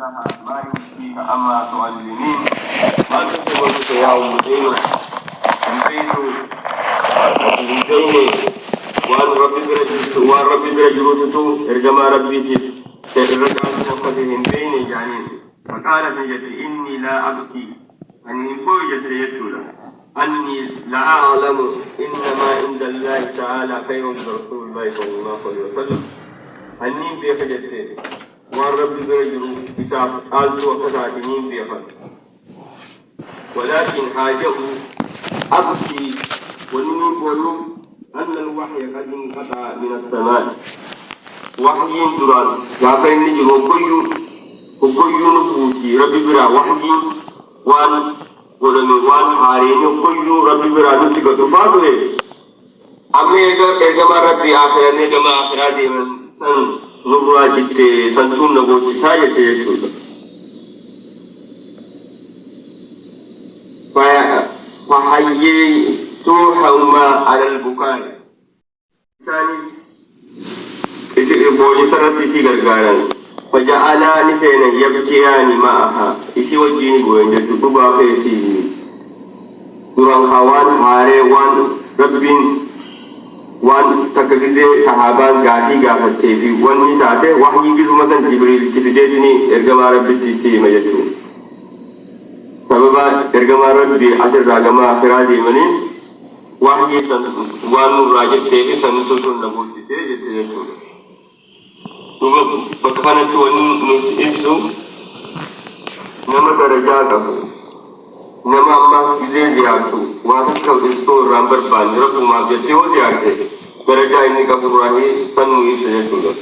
لها ما يمسيك أما تعلمين ما تسوى يا أمدين أمدين وأن ربي برجلوتو إرجما ربي ترجع سوقتهم بين جانين فقالت نجتي إني لا أبكي أني فوجت يتولا أني لا أعلم إنما عند الله تعالى خير من رسول الله صلى الله عليه وسلم أني بيخجتي وأن ربي برجلو كتاب قالت وكتاتنين بيخجت ولكن حاجه أبكي ونمي أن الوحي قد انقطع من السماء وحي دران لكن نجي وكيو نبوتي ربي برا وحي وان حارين وكيو ربي برا نسيك تفاده أمي إجمع ربي آخرين إجمع آخرين من نبوا جت سنتون نبوتي ساية يسود فحييتوهما على البكاء ثاني بولي سرتي في غرغارا فجعلاني سينا يبكيان معها إشي وجيني بوين جتبوا فيتي دران خوان هاري وان ربين وان تكذي صحابان غادي غافتي في وان نتاته وحي جزو مثلا جبريل كتديني إرغم ربي تيتي مجتون سببا إرغم ربي أجر راغما أخرادي مني وحي وان راجب تيبي سنسوسون نبوتي تيجي بكانت تواني نتئذو نما درجاته نما أما إذن زيادتو واسكو إستو رامبر بان رفو ما بيتيو زيادته درجة إني كفراهي سنوي سيجتو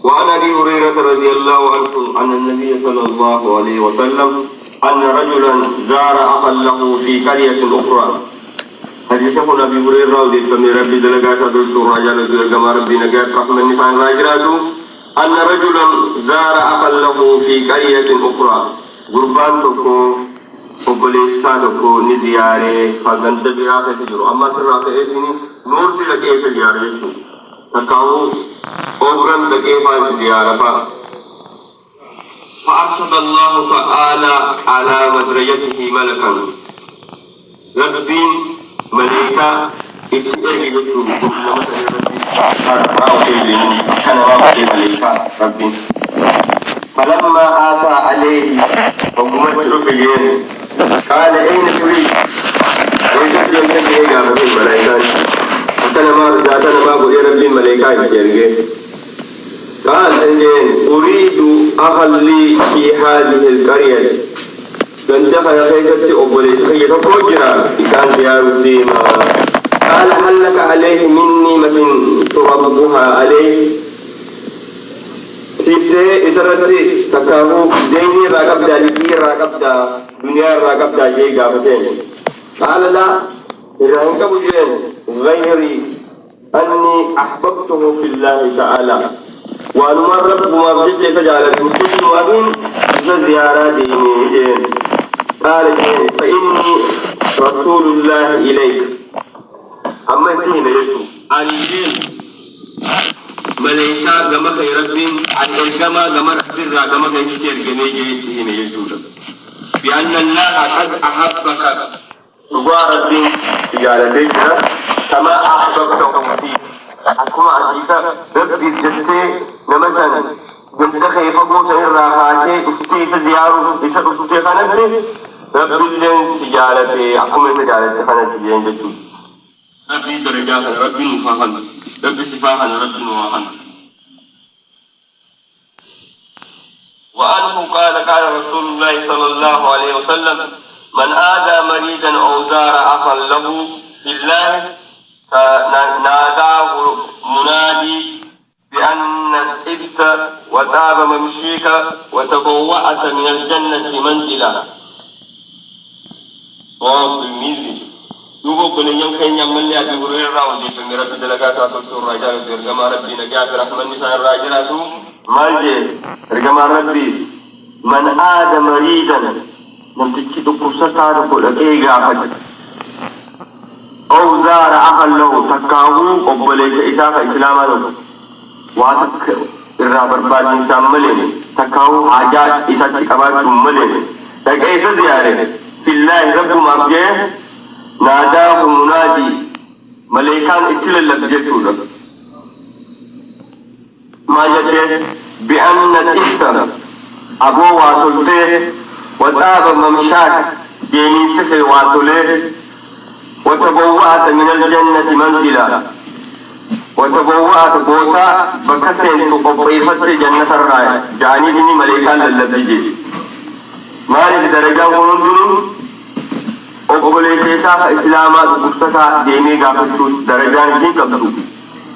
وعن أبي هريرة رضي الله عنه أن النبي صلى الله عليه وسلم أن رجلا زار أخا له في قرية أخرى حديثه نبي هريرة رضي الله ربي دلقات دلتو رجال دلقما ربي نجات رحمة نفعن راجراته أن رجلا زار أخا له في قرية أخرى غربان تكو وبليسا تكو نزياره فغنت براته تجرو أما سراته إذني نور تلقى تجاره تكاو أوغران تكيفا زيارة فأرشد الله تعالى على مدرجته ملكا ربين ملكا إتئي لسوه ربين فلما آتى عليه وقمت رفلين قال أين تريد ويجب يمكن أن يقام في الملائكة ذاتنا ما بغي ربي الملائكة يجري قال إنجين أريد أخلي في هذه القرية فانتفع خيزتي أبوليس خيزة فوجرا كان ديار الديما قال هل لك عليه مني مثل تربها عليه سيبتي إسرتي تكاهو ديني راقب دا لكي راقب دا دنيا راقب دا جيغا فتين قال لا إذا هنك بجين غيري أني أحببته في الله تعالى وأنما الرب مبجد فجعلته كل وأبين زيارة ديني قال فإني رسول الله إليك أما فينا يسوع الدين ملائكة كما كيربين الجماعة كما رحبين كما كيشتير جميع فينا يسوع بأن الله قد أحبك وارد تجارتك كما أحببته فيه أكما أجيك ربي جسي نمسا جمت خيفقو سهر راحاتي استيف زيارو استيف خانتي ربي لن تجارتي أكما تجارتي خانتي جين جسو ربي درجات ربي نفاقا ربي سفاقا ربي نواقا وأنه قال رسول الله صلى الله عليه وسلم من آذى مريضا أو زار أخا له في الله ناداه منادي بأن الإبت وتاب ممشيك وتبوأت من الجنة منزلا رواه الترمذي يوبو كن يمكن يعمل لي أبي هريرة ودي في ربي دلقات أتوسر رجال رجما ربي نجات رحمن نساء الراجلات مالجي رجما ربي من آذى مريضا نمتكي تقصتا تقول أكيغا فجد أو زار أخا له تكاهو قبليك إساق إسلاما له واتك الرابر بعد نسام ملين تكاو حاجات إساتي كبار ملين تكايس زيارة في الله رب مبجه ناداه منادي ملائكان اتل اللبجتون ما يجه بأن الإشتر أبو واتلته وطاب ممشاك ديني سخي واتله وتبوأت من الجنة منزلا وتبوأت بوتا بكسين تقبيفت جنة الرأي جاني ديني ملائكان اللبجي مالك درجة ونزلون أقبل كيسا إسلامات مستطاع ديني قافتو درجان جين قبضو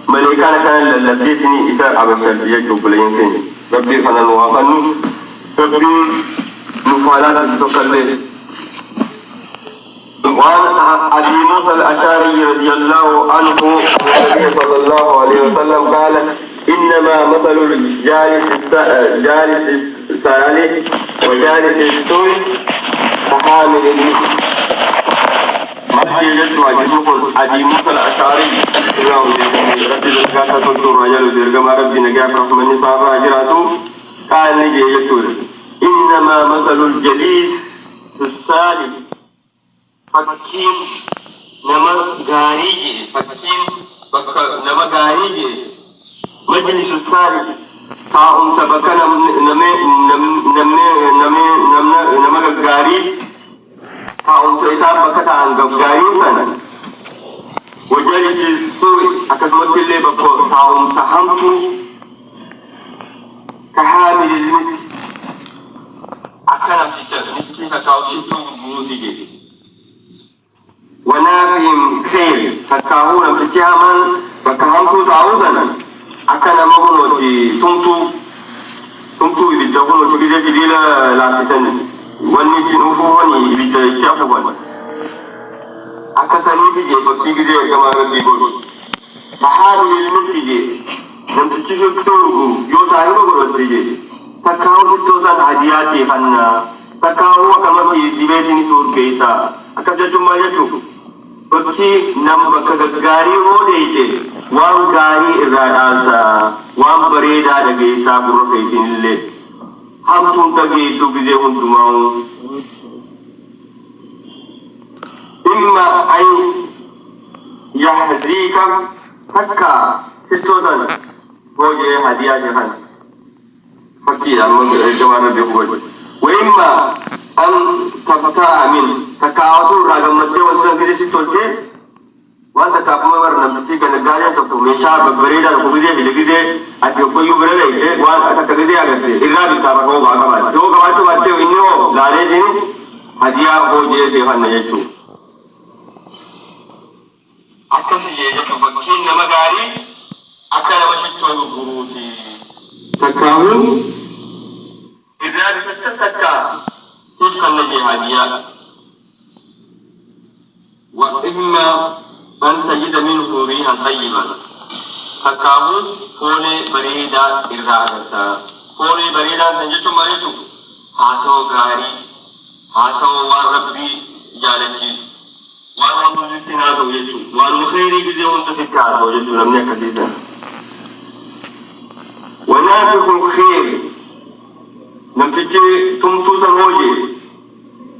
ملائكان كان اللبجيتني إساء عبشر يجب لينسين ربي فنن وافنو ربي نفالات تتقلل وعن أبي موسى الأشعري رضي الله عنه النبي صلى الله عليه وسلم قال إنما مثل الجالس الصالح وجالس السوء كحامل المسك مسجد واجبه أبي موسى الأشعري رضي الله عنه قال لي يقول إنما مثل الجليس الصالح فكين نما غاريجي فكين نما غاريجي مجلس الصالح تاهم سبكنا نما غاري تاهم سيسار بكتا عن غاري سنة وجلس السوء أكثمت اللي بكو تاهم سحمتو كحامل المسك أكنا في مسكين كاوشتو بروزيجي ونافهم خير فكاهونا بتياما فكاهمتو تعوذنا أكنا مهنوتي تمتو يبتغونو تجيزي تجيلا لا تسن واني تنوفوني يبتغون أكساني تجي فكيجي كما ربي قول فحامل المسجي نمتشيشو كتورو يوساهيرو قرد تكاو ستوزان هدياتي فانا تكاو كما في دبيتني سور كيسا أكجتو ما يجو بكي نم بكغاري هوديجي وان غاري إرادانسا وان بريدا دقيسا بروفيتين اللي هم تنتقيتو بزي هندماو إما أن يحذيك تكا ستوزان هوجي هدياتي فانا فكي الجوانب بيقول وإما أن تبتاع من تكاوتو راغمتي وسن كده ستولتي وانت كافما ورنا متي كنغايا تكو ميشا ببريدا تكو كده بيلغيده اتيو يوبرلا ايه وان اتا كده اگتے الا بيتابا هو غاغما جو غاچو واتو انيو لاري دين هديا هوجي ديفن يچو اكسي يچو بكين نمغاري اكلا وشتو غروتي تكاون إذا تتكا تلك النجي وإما أن تجد منه ريحا طيبا تكاون فولي بريدا إرادتا فولي بريدا تنجتو مريتو حاسو غاري حاسو وربي جالتي وارو مزيتنا دوجتو وارو خيري بزيون تسكا دوجتو لم يكتسا ونافق الخير نمتجي تمتو سموجي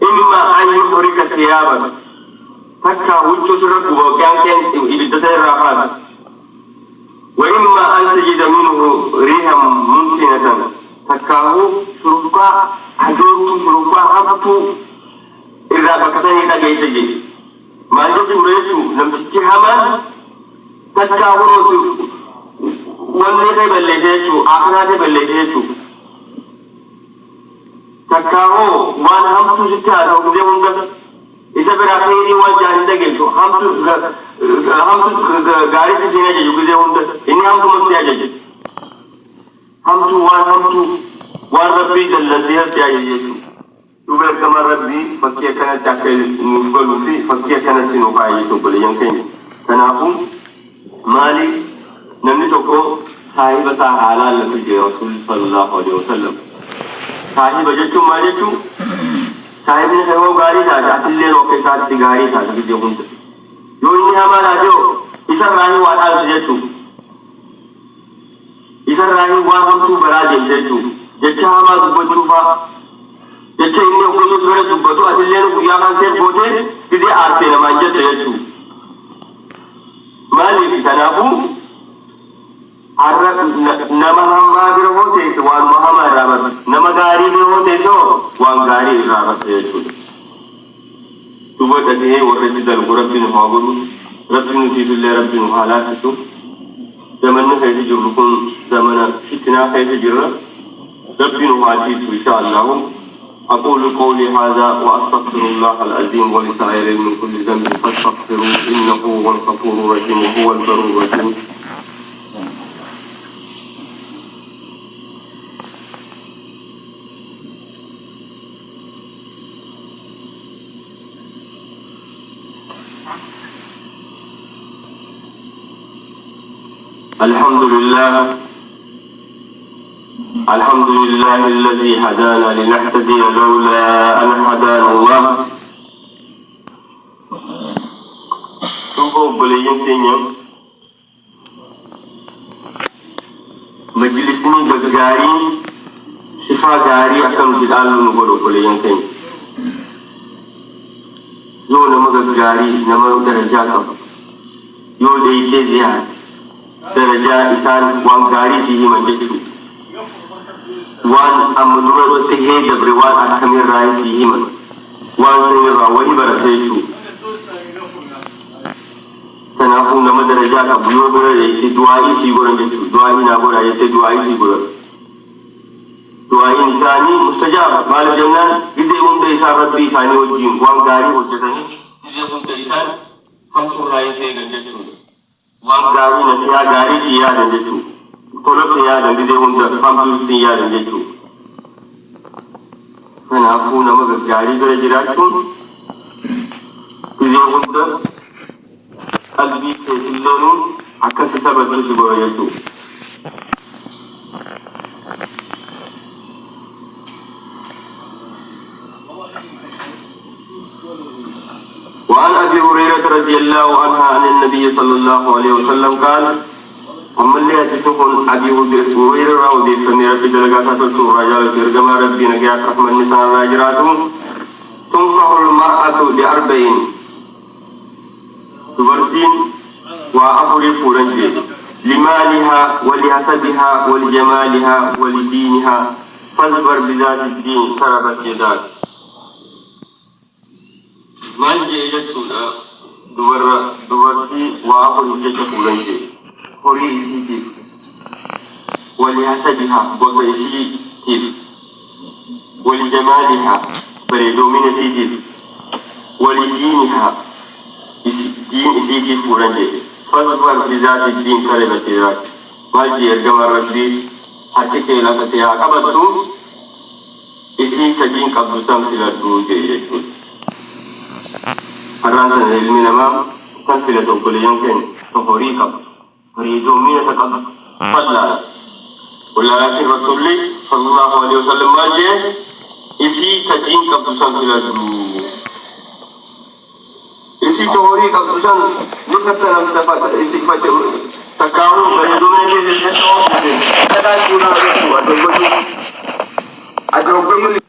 إما أن يحرك ثيابك تكا وجو سرق وكان إبتسر رافات وإما أن تجد منه ريحا ممكنة تكاه سرقا حجوك سرقا حبتو إذا بكتني تجي ما جدو ريتو نمتجي همان تكا ونوتو wanne kai balle jechu akana kai balle jechu takaho wan hamtu sitta da guje wanda isa bira khairi wa jani da gelto hamtu gari da jina je guje wanda inni hamtu mun ya je hamtu wan rabbi jallati ya je tubar kamar rabbi fakiya kana takai nufulu fi fakiya kana sinu fayi to bale yankai tanahu mali namni toko صاحب ساحالا لفجي رسول صلى الله عليه وسلم صاحب جتو ما جتو صاحب نے وہ گاڑی تھا جاتلے روکے ساتھ دی گاڑی تھا کہ جو ہند جو انہی ہمارا جو اسر راہی والا جتو اسر راہی وا ہم تو بڑا جتو jecha hamaa dubbachuufaa jecha inni okoyyoo dura dubbatu asilleen guyyaa kan ta'e bootee gidee aartee namaan jette jechuudha. Maaliif kanaafuu har'a nama hamaa bira hootees waan hamaa irraa bata nama gaarii bira hooteesoo waan gaarii irraa bata jechuudha. Duba dhagee warra dalgu rabbi nu haa godhu rabbi nutiifillee rabbi nu haa laaffisu. Zamanni keessa jirru kun zamana fitnaa keessa jirra. ربي نواتيك إن شاء الله. أقول قولي هذا وأستغفر الله العظيم ولسائر من كل ذنب فاستغفروه إنه هو الغفور الرحيم وهو البر الرحيم. الحمد لله الذي هدانا لنهتدي لولا أن هدانا الله. Tunggu boleh yang tanya. Majlis ini bergari, sifat gari akan kita lalu boleh yang tanya. Yo nama bergari, nama derajat. Yo deite dia, derajat insan wang gari sih menjadi. وان امنور تهي جبروان احمر راي فيهما وان سنر راوي برسيشو تنافو نما درجات ابيو برا يتي دعائي سيغورن جتو دعائي نابورا يتي دعائي سيغورن دعائي انساني مستجاب مال جنان إذا انت إسان ربي إساني وجين وان غاري وجتني إذا انت إسان حمسر راي سيغن جتو وان غاري نسيا غاري سيا جتو Tolak siapa dan dia untuk hampir siapa dan itu. Kenapa nama berjari berjeratun? Dia untuk albi kesilun akan kita berjudi boleh itu. وعن أبي هريرة رضي الله عنها عن النبي صلى الله عليه وسلم قال أما اللي أتسوهن أبي هريرة رضي الله عنه في دلقات الرجال في رجال ربي نجاة رحمة النساء راجراتهم تنصح المرأة بأربعين تبرتين وأفري فرنجي لمالها ولحسبها ولجمالها ولدينها فاصبر بذات الدين سربت يداك من جيجتنا دورتي وأفري فرنجي Hori isi ولحسبها وسيسيتيف ولجمالها بريدومينسيتيف ولدينها دين إسيتيف ورنجي فاصبر بذات الدين كلمة ذاك ماجي يرجم ربي حتى كيلا فتيها قبضتو إسي تدين قبضتم سلا دوجي يجود الرانسان العلمي نمام تنسلة كل يمكن تخوري قبض بريدو مين تقبل فضلا ولكن رسول الله صلى الله عليه وسلم ما جاء إسي تجين كبسان كلادو إسي تهوري كبسان لكتنا مستفاد إسي فتح تكاو بريدو مين جاء تكاو كنا رسول أدوكم